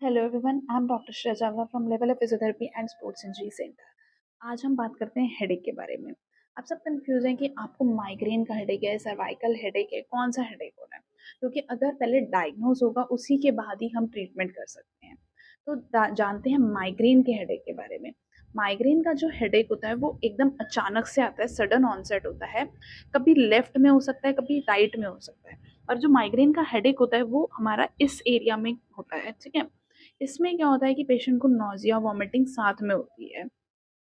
Hello everyone, I am doctor Shreya Chawla from level of physiotherapy and sports injury centre. आज हम बात करते हैं हेडेक के बारे में। आप सब कंफ्यूज हैं कि आपको माइग्रेन का हेडेक है, सर्वाइकल हेडेक है, कौन सा हेडेक हो रहा है, क्योंकि अगर पहले डायग्नोज होगा उसी के बाद ही हम ट्रीटमेंट कर सकते हैं। तो जानते हैं माइग्रेन के हेडेक के बारे में। माइग्रेन का जो हेडेक होता है वो एकदम अचानक से आता है, सडन ऑनसेट होता है। कभी लेफ्ट में हो सकता है, कभी राइट में हो सकता है। और जो माइग्रेन का हेडेक होता है वो हमारा इस एरिया में होता है, ठीक है। इसमें क्या होता है कि पेशेंट को नोजिया वॉमिटिंग साथ में होती है।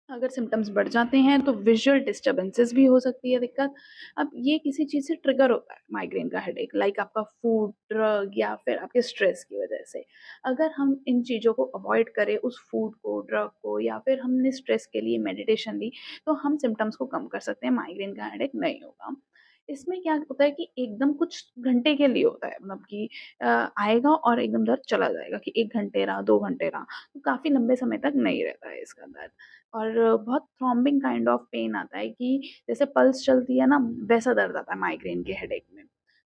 अगर सिम्टम्स बढ़ जाते हैं तो विजुअल डिस्टर्बेंसेस भी हो सकती है दिक्कत। अब ये किसी चीज़ से ट्रिगर होता है माइग्रेन का हेडेक, लाइक आपका फूड, ड्रग या फिर आपके स्ट्रेस की वजह से। अगर हम इन चीज़ों को अवॉइड करें, उस फूड को, ड्रग को, या फिर हमने स्ट्रेस के लिए मेडिटेशन ली, तो हम सिम्टम्स को कम कर सकते हैं, माइग्रेन का हेडेक नहीं होगा। इसमें क्या होता है कि एकदम कुछ घंटे के लिए होता है, मतलब कि आएगा और एकदम दर्द चला जाएगा, कि 1 घंटे रहा, 2 घंटे रहा, तो काफ़ी लंबे समय तक नहीं रहता है इसका दर्द। और बहुत थ्रॉम्बिंग काइंड ऑफ पेन आता है, कि जैसे पल्स चलती है ना, वैसा दर्द आता है माइग्रेन के हेडेक में।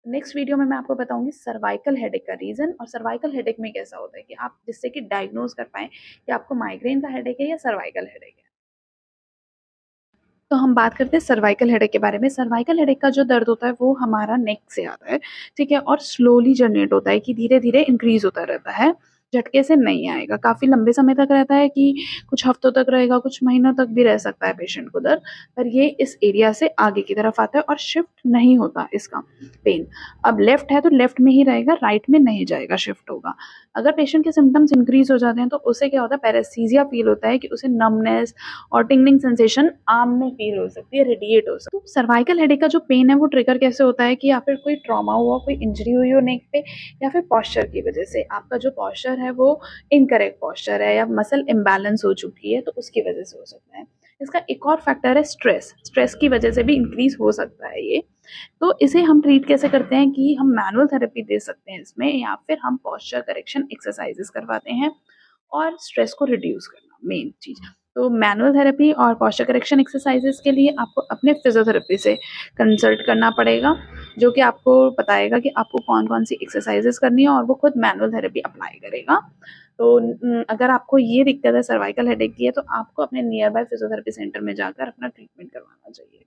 नेक्स्ट वीडियो में मैं आपको बताऊंगी सर्वाइकल हेडेक का रीज़न, और सर्वाइकल हेडेक में कैसा होता है, कि आप जिससे कि डायग्नोज कर पाएँ कि आपको माइग्रेन का हेडेक है या सर्वाइकल हेडेक है। तो हम बात करते हैं सर्वाइकल हेडेक के बारे में। सर्वाइकल हेडेक का जो दर्द होता है वो हमारा नेक से आता है, ठीक है, और स्लोली जनरेट होता है, कि धीरे-धीरे इंक्रीज़ होता रहता है, झटके से नहीं आएगा। काफ़ी लंबे समय तक रहता है, कि कुछ हफ्तों तक रहेगा, कुछ महीनों तक भी रह सकता है पेशेंट को दर्द, पर ये इस एरिया से आगे की तरफ आता है और शिफ्ट नहीं होता इसका पेन। अब लेफ्ट है तो लेफ्ट में ही रहेगा, राइट में नहीं जाएगा, शिफ्ट होगा। अगर पेशेंट के सिम्पटम्स इंक्रीज़ हो जाते हैं तो उसे क्या होता है, पैरेस्थीसिया फ़ील होता है, कि उसे नमनेस और टिंगलिंग सेंसेशन आर्म में फील हो सकती है, रेडिएट हो सकती है। तो सर्वाइकल हेडेक का जो पेन है वो ट्रिगर कैसे होता है, कि या फिर कोई ट्रॉमा हुआ, कोई इंजरी हुई हो नेक पे, या फिर पॉस्चर की वजह से आपका जो पॉस्चर है वो इनकरेक्ट पॉस्चर है, या मसल इम्बैलेंस हो चुकी है, तो उसकी वजह से हो सकता है। इसका एक और फैक्टर है स्ट्रेस। स्ट्रेस की वजह से भी इंक्रीज हो सकता है ये। तो इसे हम ट्रीट कैसे करते हैं, कि हम मैनुअल थेरेपी दे सकते हैं इसमें, या फिर हम पॉस्चर करेक्शन एक्सरसाइजेस करवाते हैं, और स्ट्रेस को रिड्यूस करना मेन चीज़। तो मैनुअल थेरेपी और पॉस्चर करेक्शन एक्सरसाइजेस के लिए आपको अपने फिजियोथेरेपी से कंसल्ट करना पड़ेगा, जो कि आपको बताएगा कि आपको कौन कौन सी एक्सरसाइजेस करनी है, और वो खुद मैनुअल थेरेपी अप्लाई करेगा। तो अगर आपको ये दिक्कत है सर्वाइकल हेडेक की है, तो आपको अपने नियर बाय फिजियोथेरेपी सेंटर में जाकर अपना ट्रीटमेंट करवाना चाहिए।